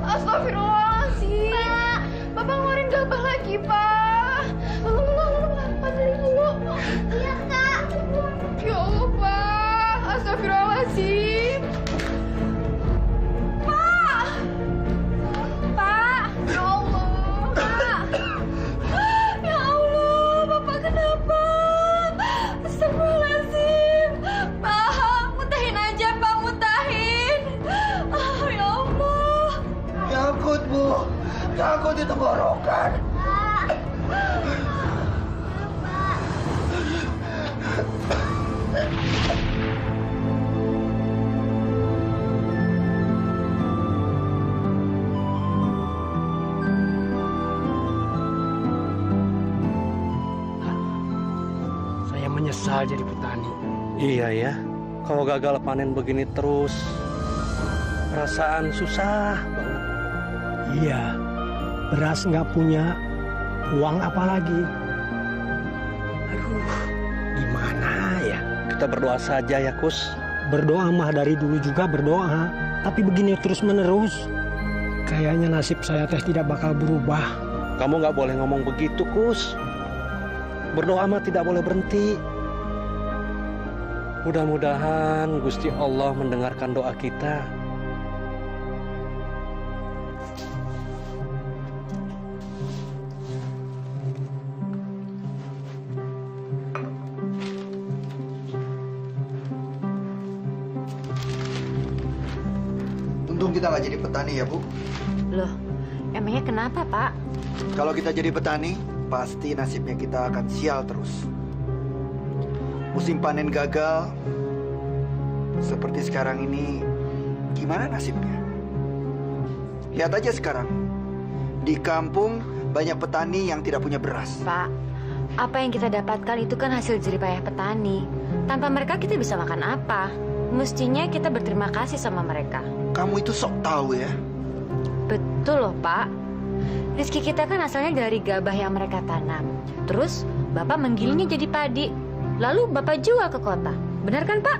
Astagfirullahaladzim. Pak, Bapak ngeluarin gabah lagi, Pak. Panterin dulu. Iya, Kak. Ya Allah, Pak. Astagfirullahaladzim. Pak. Pak. Ya Allah, Pak. Ya Allah, Bapak kenapa? Astagfirullahaladzim. Pak, mutahin aja, Pak. Mutahin. Ya Allah. Takut, Bu. Takut itu tenggorokan. Saya menyesal jadi petani. Iya ya, kalau gagal panen begini terus, perasaan susah banget. Iya, beras nggak punya, uang apa lagi? Aduh, gimana ya? Kita berdoa saja ya, Kus. Berdoa mah dari dulu juga berdoa, tapi begini terus-menerus. Kayaknya nasib saya teh tidak bakal berubah. Kamu nggak boleh ngomong begitu, Kus. Berdoa mah tidak boleh berhenti. Mudah-mudahan Gusti Allah mendengarkan doa kita. Untung kita nggak jadi petani ya, Bu. Loh, emangnya kenapa, Pak? Kalau kita jadi petani, pasti nasibnya kita akan sial terus. Musim panen gagal, seperti sekarang ini, gimana nasibnya? Lihat aja sekarang, di kampung banyak petani yang tidak punya beras. Pak, apa yang kita dapatkan itu kan hasil jeripayah petani. Tanpa mereka kita bisa makan apa? Mestinya kita berterima kasih sama mereka. Kamu itu sok tahu ya. Betul loh, Pak. Rezeki kita kan asalnya dari gabah yang mereka tanam. Terus Bapak menggilingnya jadi padi. Lalu Bapak jual ke kota. Benar kan, Pak?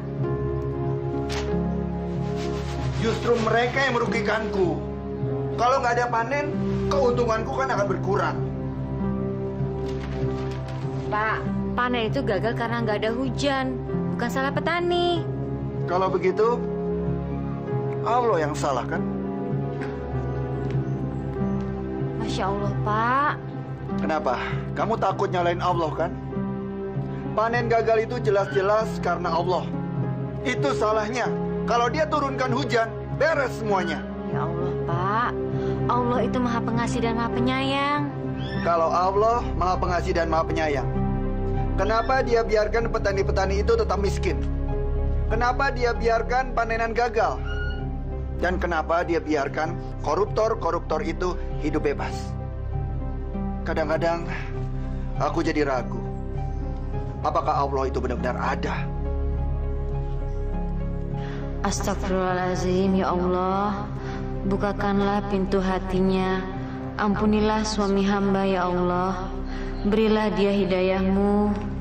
Justru mereka yang merugikanku. Kalau nggak ada panen, keuntunganku kan akan berkurang. Pak, panen itu gagal karena nggak ada hujan. Bukan salah petani. Kalau begitu, Allah yang salah kan? Masya Allah, Pak. Kenapa? Kamu takut nyalain Allah kan? Panen gagal itu jelas-jelas karena Allah. Itu salahnya. Kalau dia turunkan hujan, beres semuanya. Ya Allah, Pak. Allah itu maha pengasih dan maha penyayang. Kalau Allah maha pengasih dan maha penyayang, kenapa dia biarkan petani-petani itu tetap miskin? Kenapa dia biarkan panenan gagal? Dan kenapa dia biarkan koruptor-koruptor itu hidup bebas? Kadang-kadang aku jadi ragu. Apakah Allah itu benar-benar ada? Astagfirullahaladzim, ya Allah. Bukakanlah pintu hatinya. Ampunilah suami hamba, ya Allah. Berilah dia hidayah-Mu.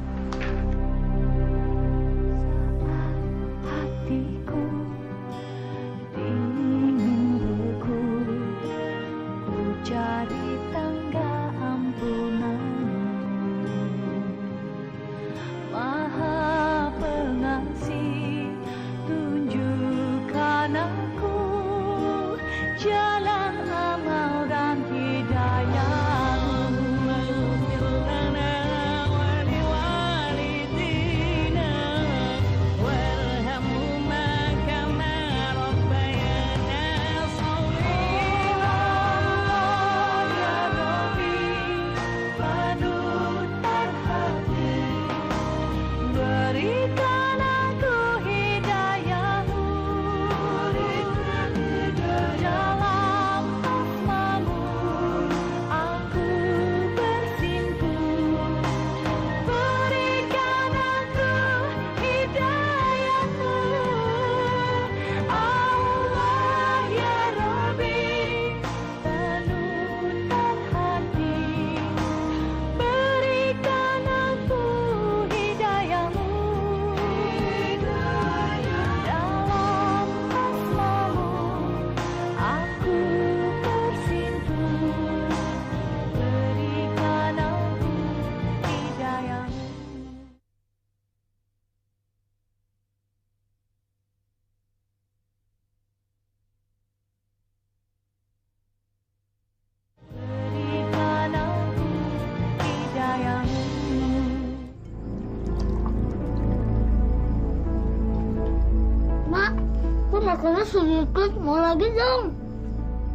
makannya sedikit, mau lagi dong.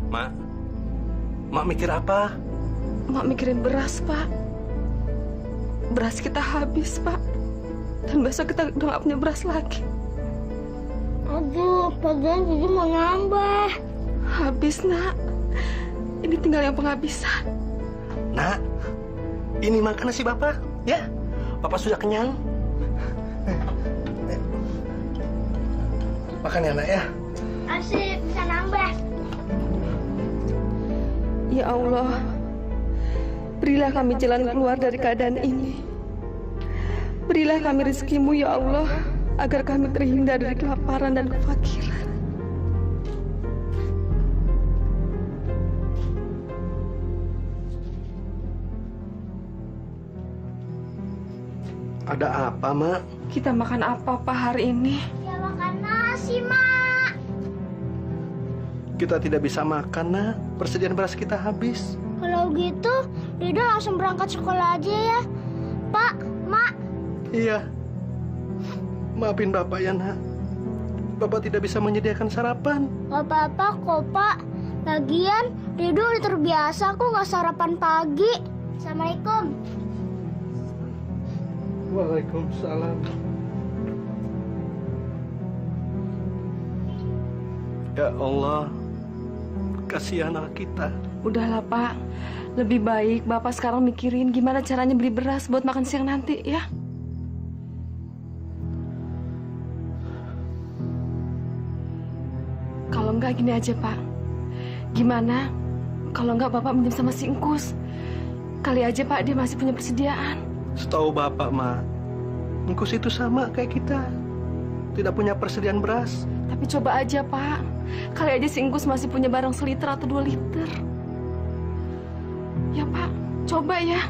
Mak, Mak mikir apa? Mak mikirin beras, Pak. Beras kita habis, Pak. Dan besok kita udah gak punya beras lagi. Aduh, padahal Cici mau nambah. Habis, Nak. Ini tinggal yang penghabisan. Nak, ini makan nasi Bapak, ya? Bapak sudah kenyang. Makan ya, Nak, ya? Asik, bisa nambah. Ya Allah, berilah kami jalan keluar dari keadaan ini. Berilah kami rezekimu, ya Allah, agar kami terhindar dari kelaparan dan kefakiran. Ada apa, Mak? Kita makan apa, Pak, hari ini? Ya makan nasi, Mak. Kita tidak bisa makan, Nak. Persediaan beras kita habis. Kalau gitu, Rido langsung berangkat sekolah aja ya. Pak, Mak. Iya. Maafin Bapak ya, Nak. Bapak tidak bisa menyediakan sarapan. Gak apa-apa kok, Pak. Lagian, Rido udah terbiasa kok gak sarapan pagi. Assalamualaikum. Waalaikumsalam. Ya Allah, kasihan anak kita. Udahlah, Pak. Lebih baik Bapak sekarang mikirin gimana caranya beli beras buat makan siang nanti, ya. Kalau enggak gini aja, Pak. Gimana kalau enggak Bapak minjem sama si Engkus? Kali aja, Pak, dia masih punya persediaan. Setahu Bapak, Mak, Engkus itu sama kayak kita. Tidak punya persediaan beras. Tapi coba aja, Pak. Kali aja si Engkus masih punya barang seliter atau 2 liter. Ya, Pak. Coba ya.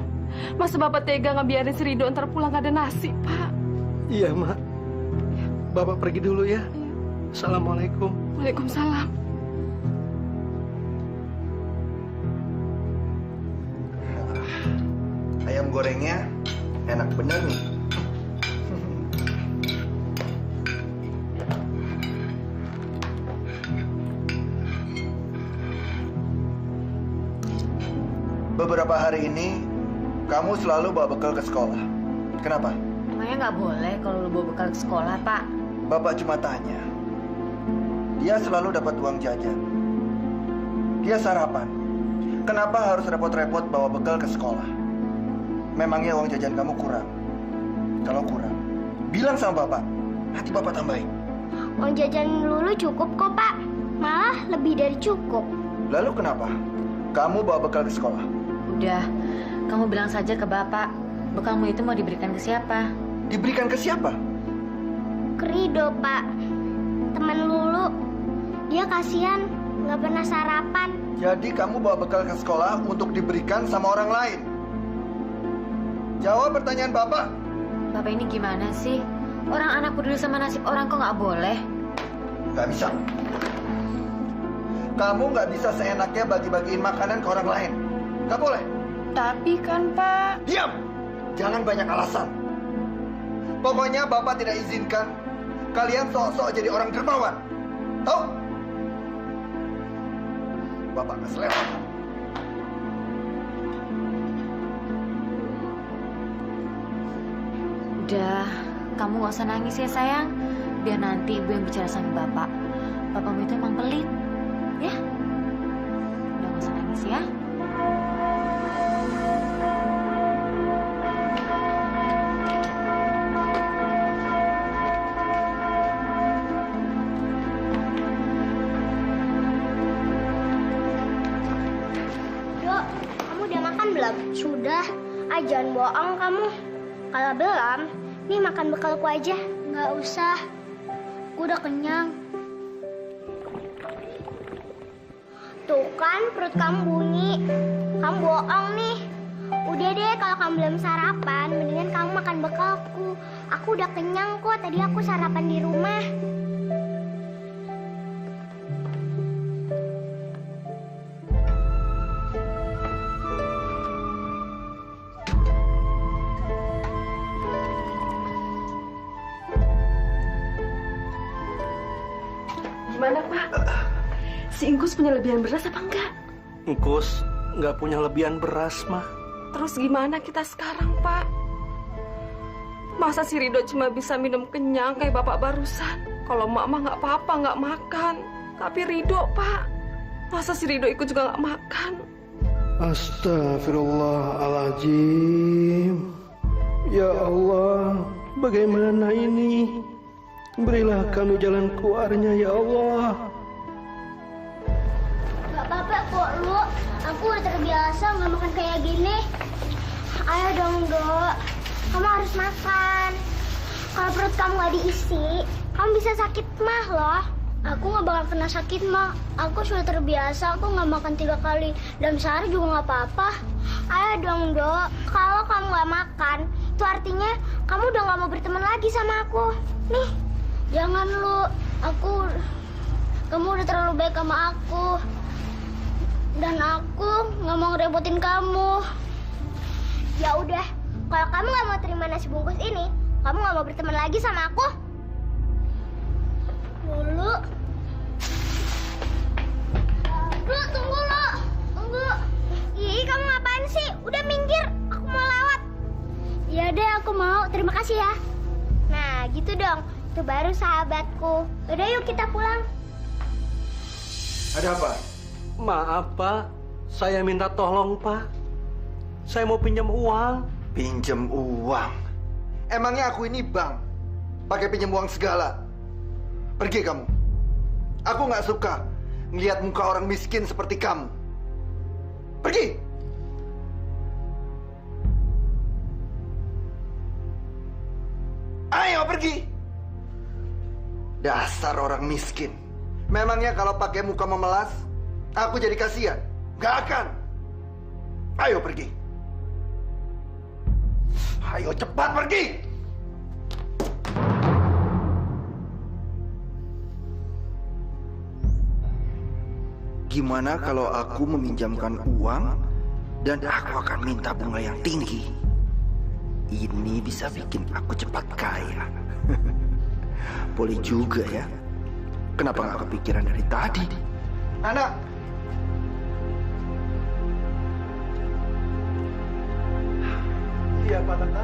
Masa Bapak tega ngebiarin si Rido ntar pulang gak ada nasi, Pak? Iya, Mak. Bapak pergi dulu ya. Assalamualaikum. Waalaikumsalam. Ayam gorengnya enak bener nih. Beberapa hari ini, kamu selalu bawa bekal ke sekolah. Kenapa? Emangnya nggak boleh kalau lu bawa bekal ke sekolah, Pak? Bapak cuma tanya. Dia selalu dapat uang jajan. Dia sarapan. Kenapa harus repot-repot bawa bekal ke sekolah? Memangnya uang jajan kamu kurang? Kalau kurang, bilang sama Bapak. Nanti Bapak tambahin. Uang jajan Lulu cukup kok, Pak. Malah lebih dari cukup. Lalu kenapa kamu bawa bekal ke sekolah? Udah, kamu bilang saja ke Bapak. Bekalmu itu mau diberikan ke siapa? Diberikan ke siapa? Ke Rido, Pak. Teman Lulu. Dia kasihan, nggak pernah sarapan. Jadi kamu bawa bekal ke sekolah untuk diberikan sama orang lain? Jawab pertanyaan Bapak. Bapak ini gimana sih? Orang anak peduli sama nasib orang kok nggak boleh? Nggak bisa. Kamu nggak bisa seenaknya bagi-bagiin makanan ke orang lain. Nggak boleh. Tapi kan, Pak. Diam! Jangan banyak alasan. Pokoknya Bapak tidak izinkan kalian sok-sok jadi orang dermawan. Tahu? Bapak nggak selera. Udah, kamu nggak usah nangis ya sayang. Biar nanti ibu yang bicara sama Bapak. Bapakmu itu emang pelit, ya? Udah nggak usah nangis ya. Dok, kamu udah makan belum? Sudah. Ah, jangan bohong kamu. Kalau belum, nih makan bekalku aja. Nggak usah. Gue udah kenyang. Tuh kan perut kamu bunyi. Kamu bohong nih. Udah deh, kalau kamu belum sarapan, mendingan kamu makan bekalku. Aku udah kenyang kok. Tadi aku sarapan di rumah. Gimana, Pak? Si Ingkus punya lebihan beras apa enggak? Engkus nggak punya lebihan beras, mah. Terus gimana kita sekarang, Pak? Masa si Rido cuma bisa minum kenyang kayak bapak barusan? Kalau mama nggak apa-apa, nggak makan. Tapi Rido, Pak, masa si Rido ikut juga nggak makan? Astagfirullahaladzim. Ya Allah, bagaimana ini? Berilah kami jalan keluarnya, ya Allah. Gak apa-apa kok, Lu. Aku udah terbiasa nggak makan kayak gini. Ayo dong, Dok. Kamu harus makan. Kalau perut kamu nggak diisi, kamu bisa sakit mah loh. Aku nggak bakal kena sakit mah. Aku sudah terbiasa. Aku nggak makan 3 kali dalam sehari juga nggak apa-apa. Ayo dong, Dok. Kalau kamu nggak makan, itu artinya kamu udah nggak mau berteman lagi sama aku. Nih, jangan Lu. Kamu udah terlalu baik sama aku. Dan aku nggak mau ngerepotin kamu. Ya udah, kalau kamu nggak mau terima nasi bungkus ini, kamu nggak mau berteman lagi sama aku. Dulu. Lu tunggu lo, tunggu. Ih, kamu ngapain sih? Udah minggir, aku mau lewat. Ya deh, aku mau. Terima kasih ya. Nah, gitu dong. Itu baru sahabatku. Udah yuk kita pulang. Ada apa? Maaf, Pak. Saya minta tolong, Pak. Saya mau pinjam uang. Pinjam uang? Emangnya aku ini bank? Pakai pinjam uang segala? Pergi kamu. Aku nggak suka ngelihat muka orang miskin seperti kamu. Pergi! Ayo pergi! Dasar orang miskin. Memangnya kalau pakai muka memelas, aku jadi kasihan? Gak akan. Ayo pergi. Ayo cepat pergi. Gimana kalau aku meminjamkan uang dan aku akan minta bunga yang tinggi? Ini bisa bikin aku cepat kaya. Boleh juga ya. Kenapa nggak kepikiran dari tadi? Anak! Iya, Pak Tata.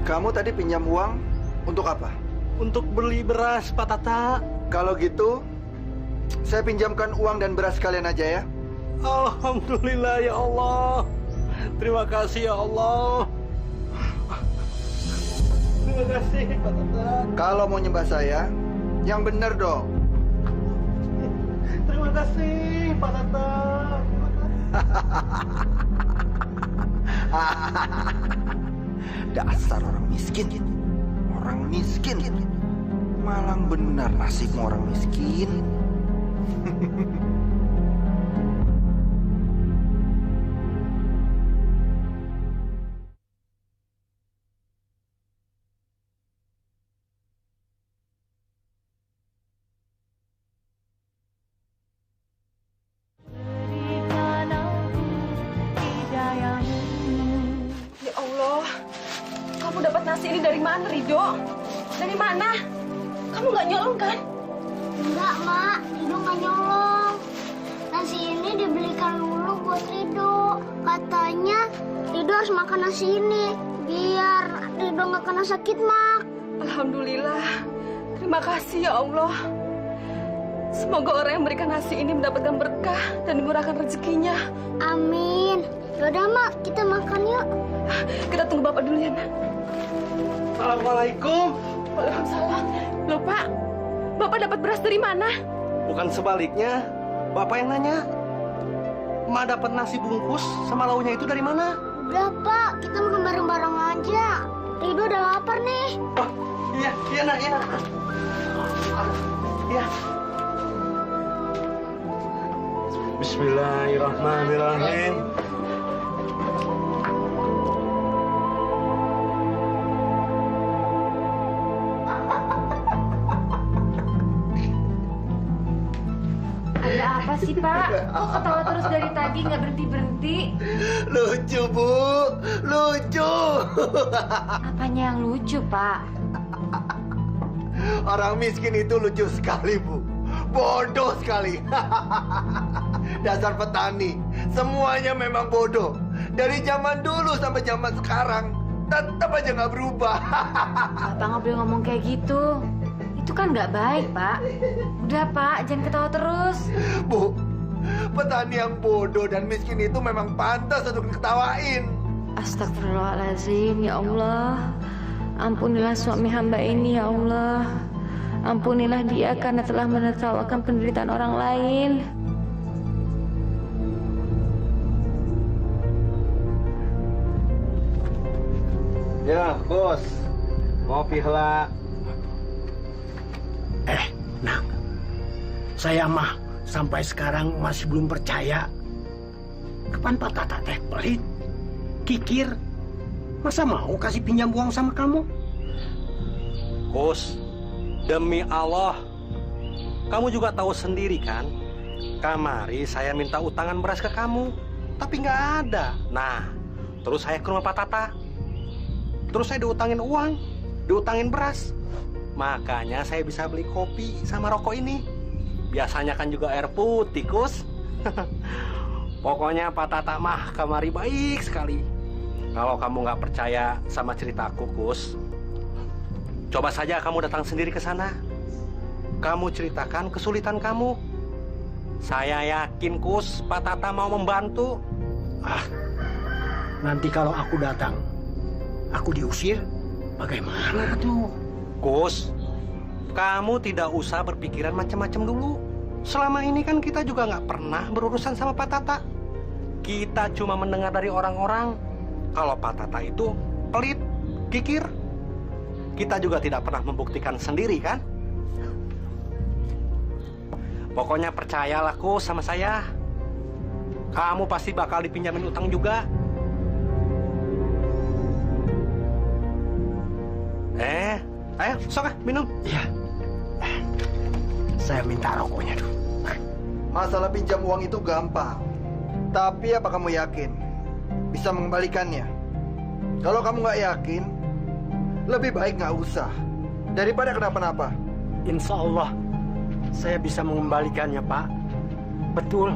Kamu tadi pinjam uang untuk apa? Untuk beli beras, Pak Tata. Kalau gitu, saya pinjamkan uang dan beras kalian aja ya. Alhamdulillah, ya Allah. Terima kasih, ya Allah. Terima kasih, Pak Tata. Kalau mau nyembah saya, yang benar dong. Terima kasih, Pak Tata. Dasar orang miskin. Orang miskin. Malang benar nasibmu orang miskin. Ya Allah, kamu dapat nasi ini dari mana, Rido? Dari mana? Kamu nggak nyolong kan? Enggak, Mak. Rido nggak nyolong. Nasi ini dibelikan dulu buat Rido. Katanya Rido harus makan nasi ini biar Rido nggak kena sakit, Mak. Alhamdulillah. Terima kasih ya Allah. Semoga orang yang memberikan nasi ini mendapatkan berkah dan dimurahkan rezekinya. Amin. Yaudah, Mak, kita makan yuk. Kita tunggu Bapak dulu ya, Nak. Assalamualaikum. Waalaikumsalam. Loh, Pak. Bapak dapat beras dari mana? Bukan sebaliknya, Bapak yang nanya. Ma dapat nasi bungkus sama lauknya itu dari mana? Udah, Pak, kita makan bareng-bareng aja. Rido udah lapar nih. Oh, iya, iya nak, iya nak. Iya. Bismillahirrahmanirrahim. Ada apa sih, Pak? Kok ketawa terus dari tadi nggak berhenti-berhenti? Lucu, Bu. Lucu. Apanya yang lucu, Pak? Orang miskin itu lucu sekali, Bu. Bodoh sekali. Dasar petani. Semuanya memang bodoh. Dari zaman dulu sampai zaman sekarang. Tetap aja nggak berubah. Bapak nggak boleh ngomong kayak gitu. Itu kan nggak baik, Pak. Udah, Pak, jangan ketawa terus. Bu, petani yang bodoh dan miskin itu memang pantas untuk diketawain. Astagfirullahaladzim, ya Allah. Ampunilah suami hamba ini, ya Allah. Ampunilah dia karena telah menertawakan penderitaan orang lain. Ya, bos. Ngopi lah. Nak, saya mah sampai sekarang masih belum percaya. Kapan Pak Tata teh pelit, kikir, masa mau kasih pinjam uang sama kamu? Kus, demi Allah, kamu juga tahu sendiri kan? Kamari saya minta utangan beras ke kamu, tapi nggak ada. Nah, terus saya ke rumah Pak Tata. Terus saya diutangin uang, diutangin beras. Makanya saya bisa beli kopi sama rokok ini. Biasanya kan juga air putih, Kus. Pokoknya Pak Tata mah kamari baik sekali. Kalau kamu nggak percaya sama ceritaku, Kus, coba saja kamu datang sendiri ke sana. Kamu ceritakan kesulitan kamu. Saya yakin, Kus, Pak Tata mau membantu. Nanti kalau aku datang, aku diusir, bagaimana tuh? Kus, kamu tidak usah berpikiran macam-macam dulu. Selama ini kan kita juga nggak pernah berurusan sama Pak Tata. Kita cuma mendengar dari orang-orang kalau Pak Tata itu pelit, kikir. Kita juga tidak pernah membuktikan sendiri kan? Pokoknya percayalah, Kus, sama saya. Kamu pasti bakal dipinjamin utang juga. Ayo, sok minum. Iya. Saya minta rokoknya dulu. Masalah pinjam uang itu gampang. Tapi apa kamu yakin bisa mengembalikannya? Kalau kamu nggak yakin, lebih baik nggak usah. Daripada kenapa-napa. Insya Allah, saya bisa mengembalikannya, Pak. Betul.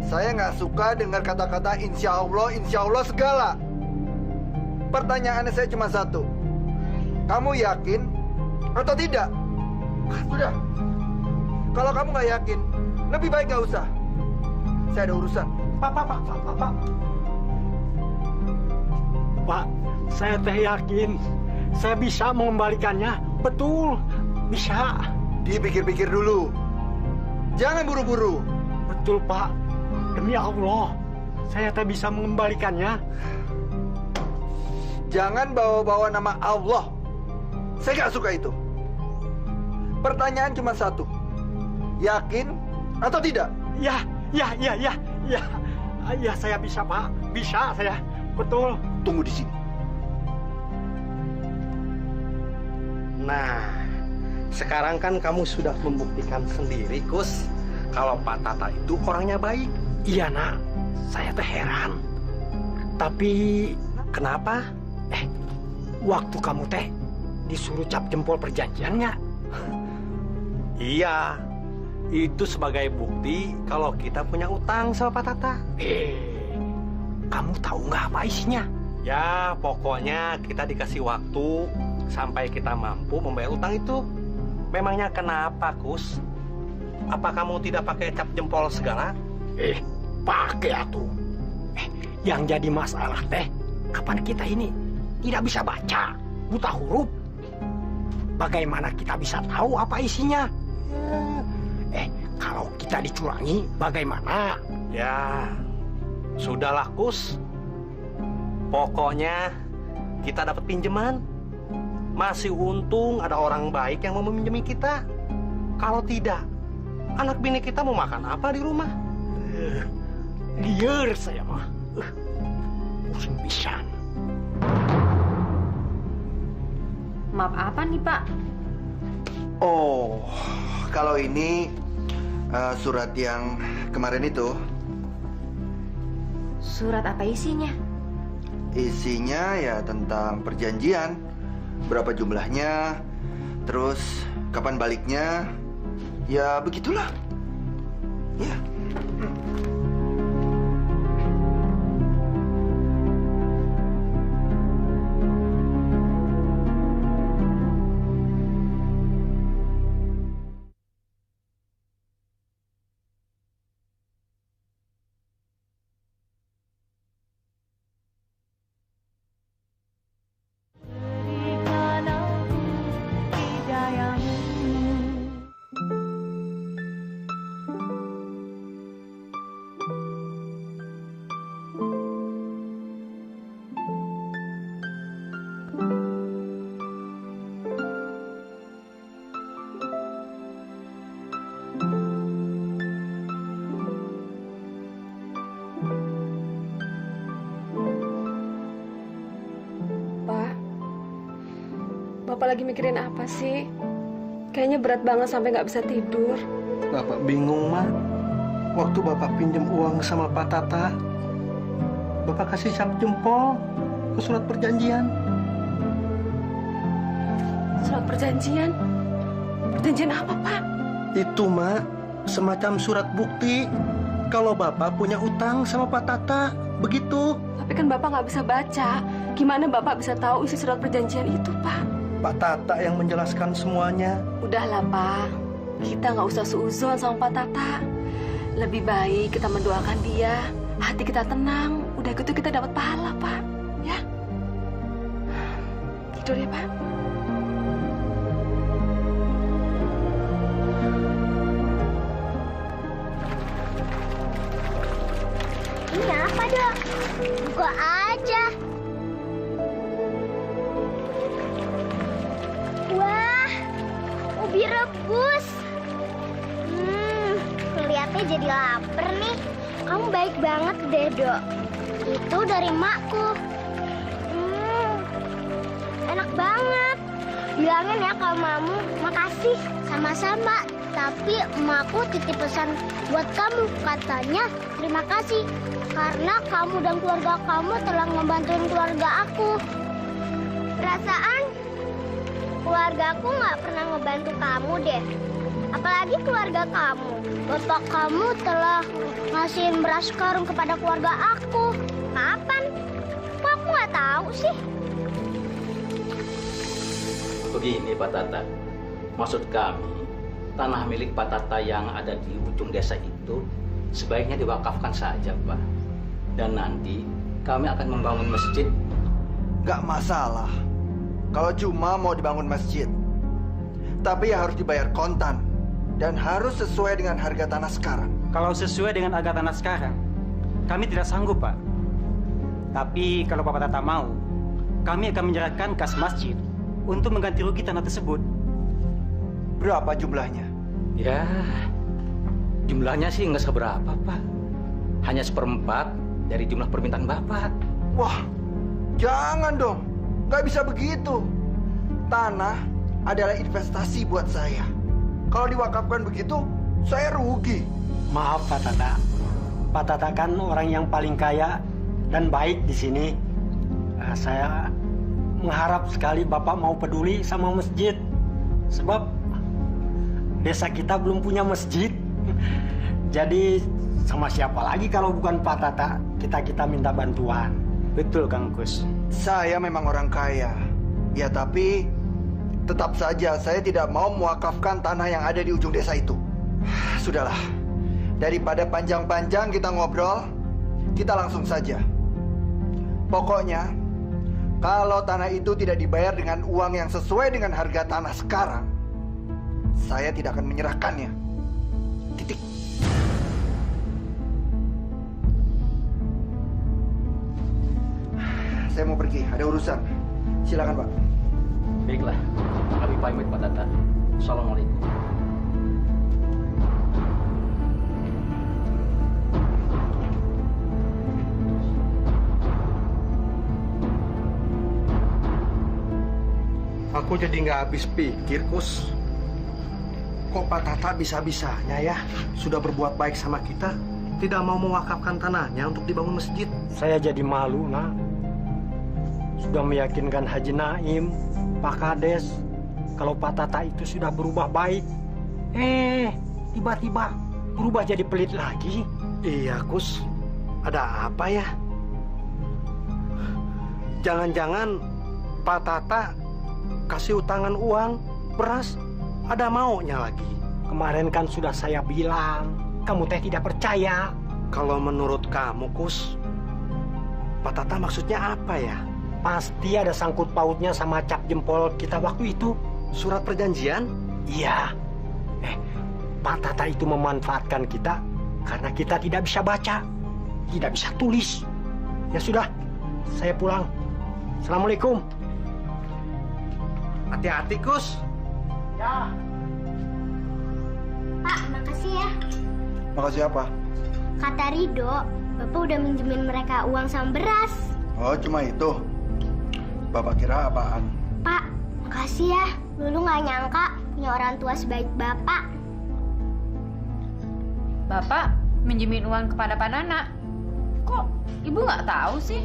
Saya nggak suka dengar kata-kata insya Allah segala. Pertanyaannya saya cuma satu. Kamu yakin atau tidak? Sudah. Kalau kamu nggak yakin, lebih baik nggak usah. Saya ada urusan. Pak, saya teh yakin saya bisa mengembalikannya. Betul, bisa. Dipikir-pikir dulu. Jangan buru-buru. Betul, Pak. Demi Allah, saya teh bisa mengembalikannya. Jangan bawa-bawa nama Allah. Saya nggak suka itu. Pertanyaan cuma satu. Yakin atau tidak? Ya, saya bisa, Pak. Bisa saya. Betul. Tunggu di sini. Nah, sekarang kan kamu sudah membuktikan sendiri, Kus, kalau Pak Tata itu orangnya baik. Iya, Nak. Saya teh heran. Tapi Kenapa? waktu kamu teh disuruh cap jempol perjanjiannya. Iya, itu sebagai bukti kalau kita punya utang sama Pak Tata. Kamu tahu nggak apa isinya? Ya, pokoknya kita dikasih waktu sampai kita mampu membayar utang itu. Memangnya kenapa, Kus? Apa kamu tidak pakai cap jempol segala? Pakai atuh. Yang jadi masalah teh, kapan kita ini tidak bisa baca, buta huruf. Bagaimana kita bisa tahu apa isinya? Kalau kita dicurangi, bagaimana? Ya, sudahlah, Kus. Pokoknya kita dapat pinjaman. Masih untung ada orang baik yang mau meminjami kita. Kalau tidak, anak bini kita mau makan apa di rumah? Liar saya mah. Pusing pisan. Maaf apa nih, Pak? Oh, kalau ini surat yang kemarin itu. Surat apa isinya? Isinya ya tentang perjanjian. Berapa jumlahnya, terus kapan baliknya, Ya begitulah. Ya. Pak, Bapak lagi mikirin apa sih? Kayaknya berat banget sampai nggak bisa tidur. Bapak bingung, Ma. Waktu Bapak pinjam uang sama Pak Tata, Bapak kasih cap jempol ke surat perjanjian. Surat perjanjian? Perjanjian apa, Pak? Itu, Ma, semacam surat bukti kalau Bapak punya utang sama Pak Tata. Begitu. Tapi kan Bapak nggak bisa baca. Gimana Bapak bisa tahu isi surat perjanjian itu, Pak? Pak Tata yang menjelaskan semuanya. Udahlah, Pak. Kita nggak usah suuzon sama Pak Tata. Lebih baik kita mendoakan dia. Hati kita tenang. Udah gitu kita dapat pahala, Pak. Ya? Tidur ya, Pak. Ini apa, Dok? Buka aja. Wah, ubi rebus. Kelihatannya jadi lapar nih. Kamu baik banget deh, Dok. Itu dari makku. Enak banget. Bilangin ya ke mamamu, makasih. Sama-sama. Tapi emakku titip pesan buat kamu. Katanya terima kasih. Karena kamu dan keluarga kamu telah ngebantuin keluarga aku. Perasaan keluarga aku nggak pernah ngebantu kamu deh. Apalagi keluarga kamu. Bapak kamu telah ngasihin beras karung kepada keluarga aku. Kapan? Kok aku nggak tahu sih? Begini Pak Tata, maksud kami tanah milik Pak Tata yang ada di ujung desa itu sebaiknya diwakafkan saja, Pak. Dan nanti kami akan membangun masjid. Gak masalah kalau cuma mau dibangun masjid. Tapi ya harus dibayar kontan. Dan harus sesuai dengan harga tanah sekarang. Kalau sesuai dengan harga tanah sekarang, kami tidak sanggup, Pak. Tapi kalau Bapak Tata mau, kami akan menyerahkan kas masjid untuk mengganti rugi tanah tersebut. Berapa jumlahnya? Ya, jumlahnya sih nggak seberapa, Pak. Hanya 1/4 dari jumlah permintaan Bapak. Wah, jangan dong. Gak bisa begitu. Tanah adalah investasi buat saya. Kalau diwakafkan begitu, saya rugi. Maaf Pak Tata. Pak Tata kan orang yang paling kaya dan baik di sini. Saya mengharap sekali Bapak mau peduli sama masjid. Sebab desa kita belum punya masjid. Jadi sama siapa lagi kalau bukan Pak Tata kita minta bantuan. Betul, Kang Kus. Saya memang orang kaya. Ya tapi tetap saja saya tidak mau mewakafkan tanah yang ada di ujung desa itu. Sudahlah. Daripada panjang-panjang kita ngobrol, kita langsung saja. Pokoknya kalau tanah itu tidak dibayar dengan uang yang sesuai dengan harga tanah sekarang, saya tidak akan menyerahkannya. Titik. Saya mau pergi, ada urusan. Silakan, Pak. Baiklah, kami pamit Pak Tata. Assalamualaikum. Aku jadi nggak habis pikir, Kus. Kok Pak Tata bisa-bisanya ya sudah berbuat baik sama kita, tidak mau mewakafkan tanahnya untuk dibangun masjid. Saya jadi malu, Nak. Sudah meyakinkan Haji Naim, Pak Kades, kalau Pak Tata itu sudah berubah baik. Tiba-tiba berubah jadi pelit lagi. Iya, Kus. Ada apa ya? Jangan-jangan Pak Tata kasih utangan uang, beras, ada maunya lagi. Kemarin kan sudah saya bilang, kamu teh tidak percaya. Kalau menurut kamu, Kus, Pak Tata maksudnya apa ya? Pasti ada sangkut pautnya sama cap jempol kita waktu itu. Surat perjanjian? Iya. Pak Tata itu memanfaatkan kita karena kita tidak bisa baca, tidak bisa tulis. Ya sudah, saya pulang. Assalamualaikum. Hati-hati, Kus. Ya. Pak, makasih ya. Makasih apa? Kata Rido, Bapak udah minjemin mereka uang sama beras. Oh, cuma itu. Bapak kira apaan? Pak, makasih ya. Dulu nggak nyangka punya orang tua sebaik Bapak. Bapak minjemin uang kepada Pak Nana. Kok Ibu nggak tahu sih?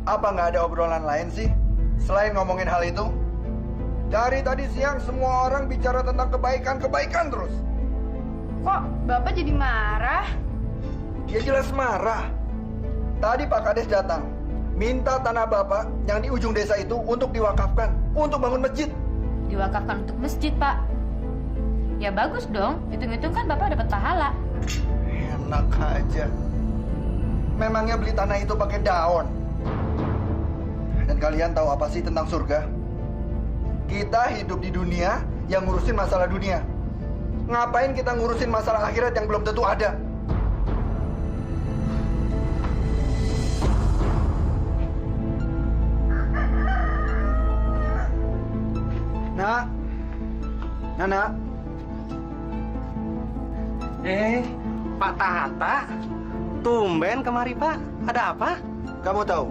Apa nggak ada obrolan lain sih? Selain ngomongin hal itu? Dari tadi siang semua orang bicara tentang kebaikan terus. Kok Bapak jadi marah? Ya jelas marah. Tadi Pak Kades datang, minta tanah Bapak yang di ujung desa itu untuk diwakafkan, untuk bangun masjid. Diwakafkan untuk masjid, Pak. Ya bagus dong, hitung-hitung kan Bapak dapat pahala. Enak aja. Memangnya beli tanah itu pakai daun? Dan kalian tahu apa sih tentang surga? Kita hidup di dunia yang ngurusin masalah dunia. Ngapain kita ngurusin masalah akhirat yang belum tentu ada? Nak, Nana. Pak Tata, tumben kemari, Pak. Ada apa? Kamu tahu,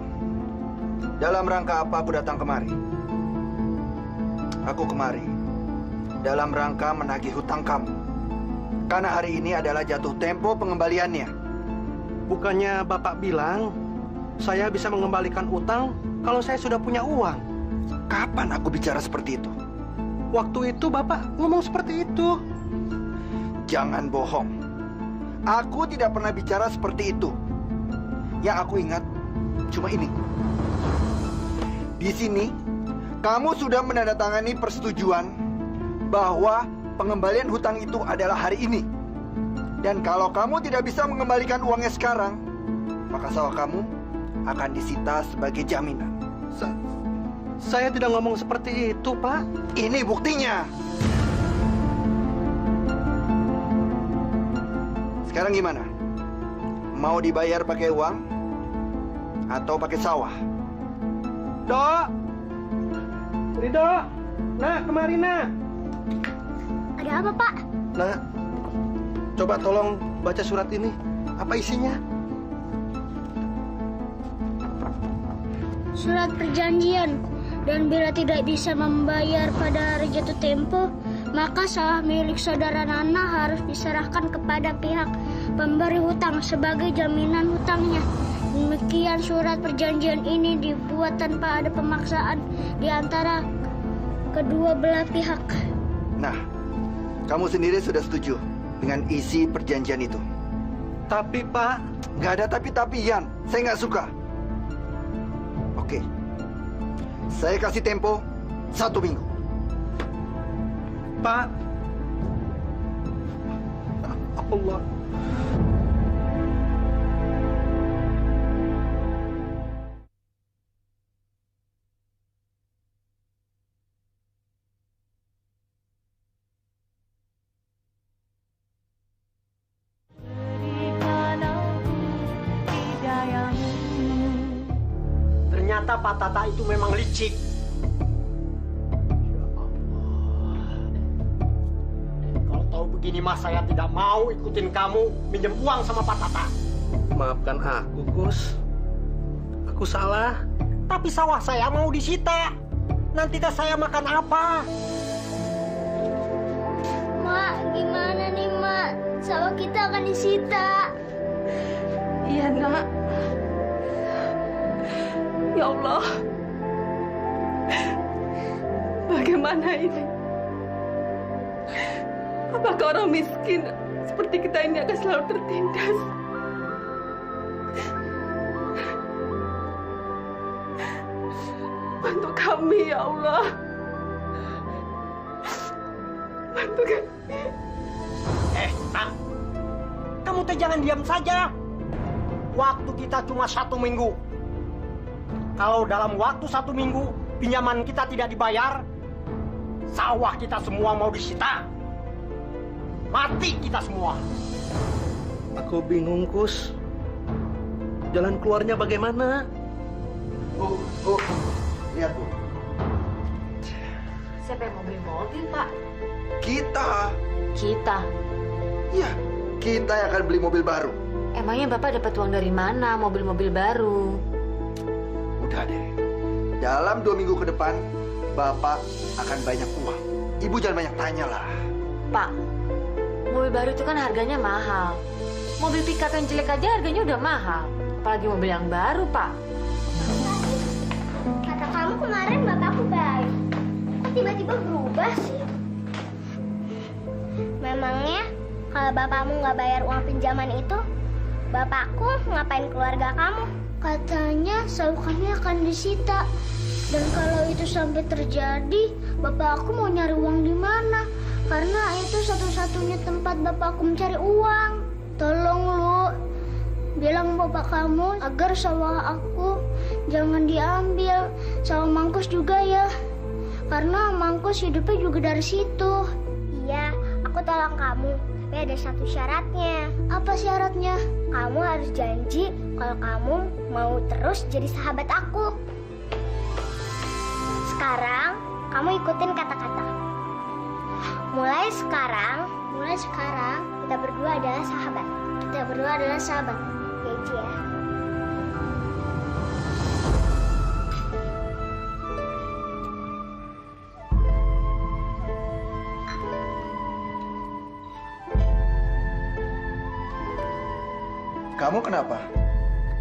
dalam rangka apa aku datang kemari? Aku kemari dalam rangka menagih hutang kamu. Karena hari ini adalah jatuh tempo pengembaliannya. Bukannya Bapak bilang saya bisa mengembalikan utang kalau saya sudah punya uang? Kapan aku bicara seperti itu? Waktu itu Bapak ngomong seperti itu. Jangan bohong. Aku tidak pernah bicara seperti itu. Yang aku ingat cuma ini. Di sini, kamu sudah menandatangani persetujuan bahwa pengembalian hutang itu adalah hari ini. Dan kalau kamu tidak bisa mengembalikan uangnya sekarang, maka sawah kamu akan disita sebagai jaminan. Saya tidak ngomong seperti itu, Pak. Ini buktinya. Sekarang gimana? Mau dibayar pakai uang atau pakai sawah? Dok! Rido! Nah, kemari, Nak. Ada apa, Pak? Nah, coba tolong baca surat ini. Apa isinya? Surat perjanjian. Dan bila tidak bisa membayar pada hari jatuh tempo, maka sawah milik saudara Nana harus diserahkan kepada pihak pemberi hutang sebagai jaminan hutangnya. Demikian surat perjanjian ini dibuat tanpa ada pemaksaan di antara kedua belah pihak. Nah, kamu sendiri sudah setuju dengan isi perjanjian itu? Tapi, Pak... Nggak ada tapi-tapian. Saya nggak suka. Oke. Saya kasih tempo 1 minggu. Pak... Allah... Ternyata Pak Tata itu memang licik. Kalau tahu begini mas, saya tidak mau ikutin kamu minjem uang sama Pak Tata. Maafkan aku, Gus. Aku salah. Tapi sawah saya mau disita. Nanti teh saya makan apa? Mak, gimana nih, Mak? Sawah kita akan disita. Iya, Nak. Ya Allah. Bagaimana ini? Apakah orang miskin seperti kita ini akan selalu tertindas? Bantu kami, ya Allah. Bantu kami. Nak, kamu teh jangan diam saja. Waktu kita cuma 1 minggu. Kalau dalam waktu 1 minggu pinjaman kita tidak dibayar, sawah kita semua mau disita. Mati kita semua. Aku bingung, Kus. Jalan keluarnya bagaimana? Bu, lihat Bu. Siapa yang mau beli mobil, Pak? Kita. Kita. Ya, kita yang akan beli mobil baru. Emangnya Bapak dapat uang dari mana mobil-mobil baru? Udah deh. Dalam 2 minggu ke depan, Bapak akan banyak uang. Ibu jangan banyak tanya lah. Pak, mobil baru itu kan harganya mahal. Mobil pickup yang jelek aja harganya udah mahal. Apalagi mobil yang baru, Pak. Kata kamu kemarin bapakku baik. Kok tiba-tiba berubah sih? Memangnya kalau bapakmu nggak bayar uang pinjaman itu, bapakku ngapain keluarga kamu? Katanya sawah kami akan disita. Dan kalau itu sampai terjadi, bapakku mau nyari uang di mana? Karena itu satu-satunya tempat bapakku mencari uang. Tolong lu, bilang bapak kamu agar sawah aku jangan diambil. Sawah Mangkus juga ya. Karena Mangkus hidupnya juga dari situ. Iya, aku tolong kamu. Tapi ada satu syaratnya. Apa syaratnya? Kamu harus janji kalau kamu mau terus jadi sahabat aku. Sekarang, kamu ikutin kata-kata. Mulai sekarang, kita berdua adalah sahabat. Kita berdua adalah sahabat. Janji ya. Kamu kenapa?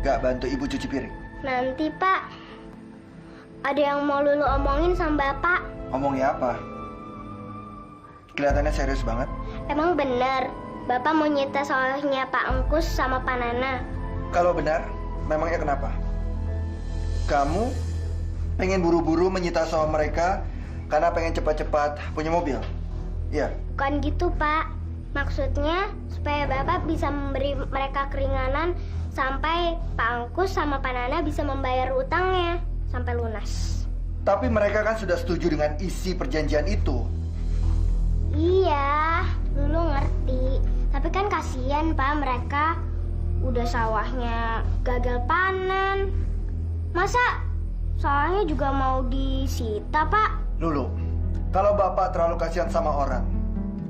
Gak bantu ibu cuci piring? Nanti, Pak. Ada yang mau Lulu omongin sama Bapak. Omongnya apa? Kelihatannya serius banget. Emang bener, Bapak mau nyita sawahnya Pak Engkus sama Pak Nana. Kalau benar, memangnya kenapa? Kamu pengen buru-buru menyita sawah mereka karena pengen cepat-cepat punya mobil? Iya. Bukan gitu, Pak. Maksudnya supaya Bapak bisa memberi mereka keringanan sampai Pak Engkus sama Pak Nana bisa membayar utangnya sampai lunas. Tapi mereka kan sudah setuju dengan isi perjanjian itu. Iya, Lulu ngerti. Tapi kan kasihan, Pak, mereka udah sawahnya gagal panen. Masa sawahnya juga mau disita, Pak? Lulu, kalau Bapak terlalu kasihan sama orang,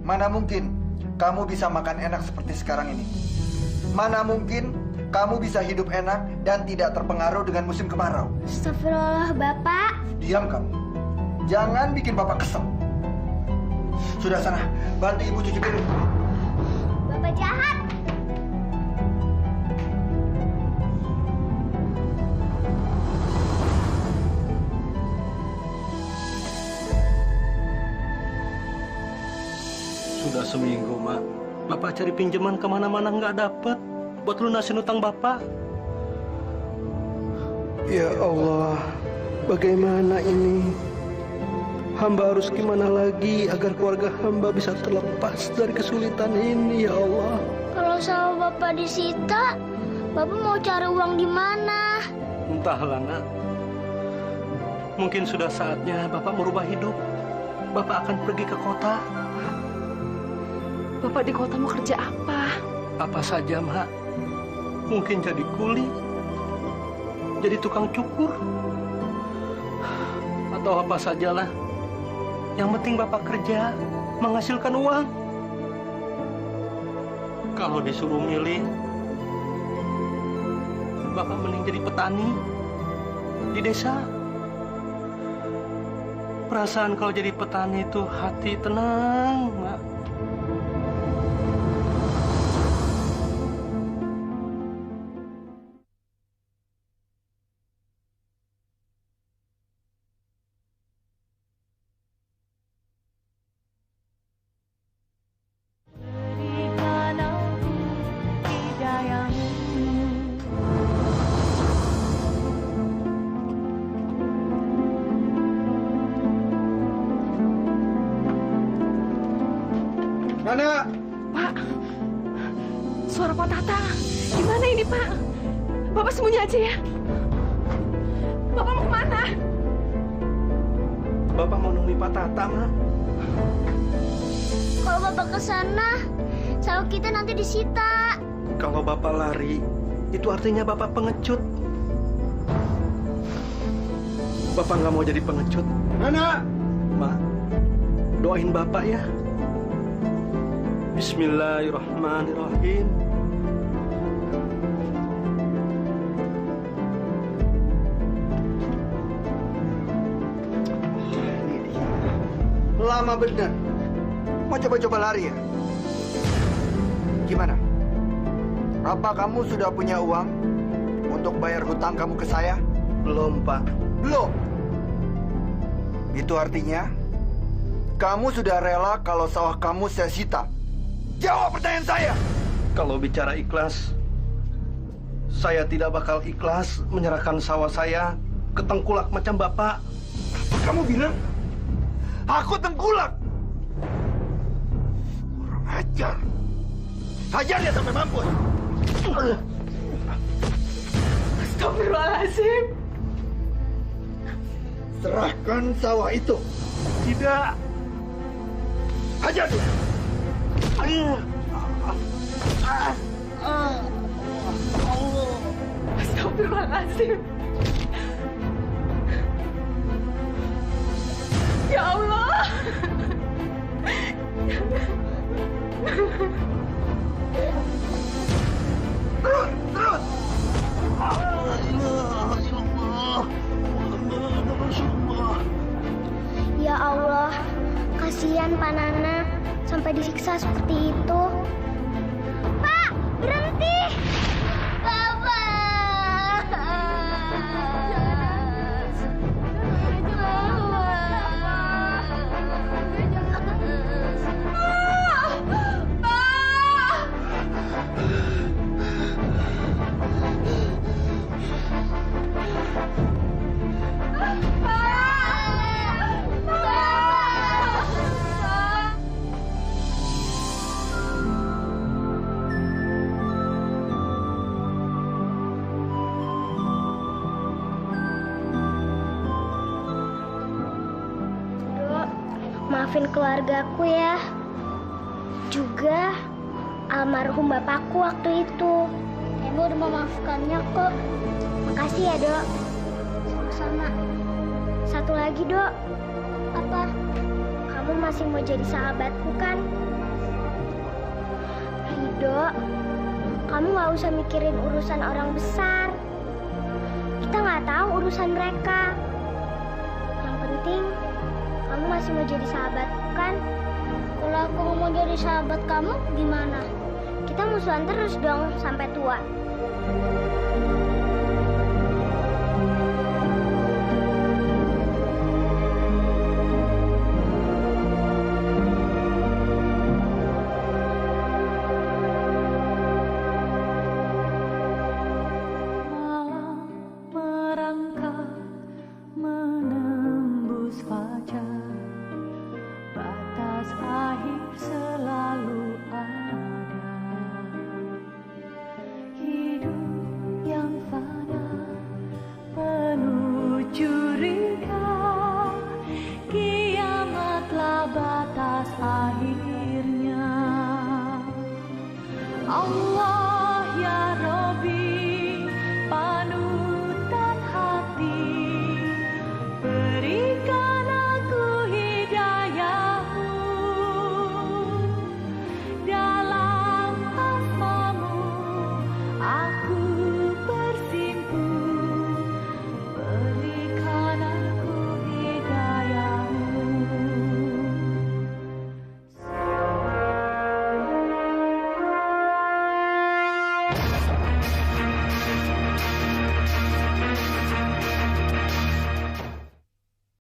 mana mungkin kamu bisa makan enak seperti sekarang ini? Mana mungkin kamu bisa hidup enak dan tidak terpengaruh dengan musim kemarau? Astagfirullah, Bapak. Diam kamu. Jangan bikin Bapak kesel. Sudah sana, bantu ibu cuci piring. Bapak jahat. Sudah seminggu, Mak. Bapak cari pinjaman kemana-mana nggak dapet buat lunasin utang Bapak. Ya Allah, bagaimana ini? Hamba harus gimana lagi agar keluarga hamba bisa terlepas dari kesulitan ini, ya Allah? Kalau sawah Bapak disita, Bapak mau cari uang di mana? Entahlah, Nak. Mungkin sudah saatnya Bapak merubah hidup. Bapak akan pergi ke kota. Bapak di kota mau kerja apa? Apa saja, Mak. Mungkin jadi kuli, jadi tukang cukur, atau apa sajalah. Yang penting Bapak kerja, menghasilkan uang. Kalau disuruh milih, Bapak mending jadi petani di desa. Perasaan kalau jadi petani itu hati tenang, Mak. Nana! Pak, suara Pak Tata. Gimana ini, Pak? Bapak sembunyi aja ya. Bapak mau kemana? Bapak mau nemui Pak Tata, Ma. Kalau Bapak ke sana, sawah kita nanti disita. Kalau Bapak lari, itu artinya Bapak pengecut. Bapak nggak mau jadi pengecut. Nana! Ma, doain Bapak ya. Bismillahirrahmanirrahim. Ini dia. Lama benar. Mau coba-coba lari ya? Gimana? Apa kamu sudah punya uang untuk bayar hutang kamu ke saya? Belum, Pak. Belum. Itu artinya kamu sudah rela kalau sawah kamu saya sita. Jawab pertanyaan saya. Kalau bicara ikhlas, saya tidak bakal ikhlas menyerahkan sawah saya ke tengkulak macam Bapak. Kamu bilang aku tengkulak. Kurang ajar. Hajar dia sampai mampus. Astagfirullahaladzim. Serahkan sawah itu. Tidak. Hajar dia. Astagfirullahaladzim. Ya Allah. Terus, terus. Ya Allah, kasihan Pak Nana sampai disiksa seperti itu. Pak, berhenti! Bapak! Maafin keluargaku ya. Juga almarhum bapakku waktu itu. Ibu udah memaafkannya kok. Makasih ya, Dok. Sama-sama. Satu lagi, Dok. Apa? Kamu masih mau jadi sahabatku kan? Rido, kamu nggak usah mikirin urusan orang besar. Kita nggak tahu urusan mereka. Yang penting kamu masih mau jadi sahabatku kan? Kalau aku mau jadi sahabat kamu, gimana? Kita musuhan terus dong sampai tua.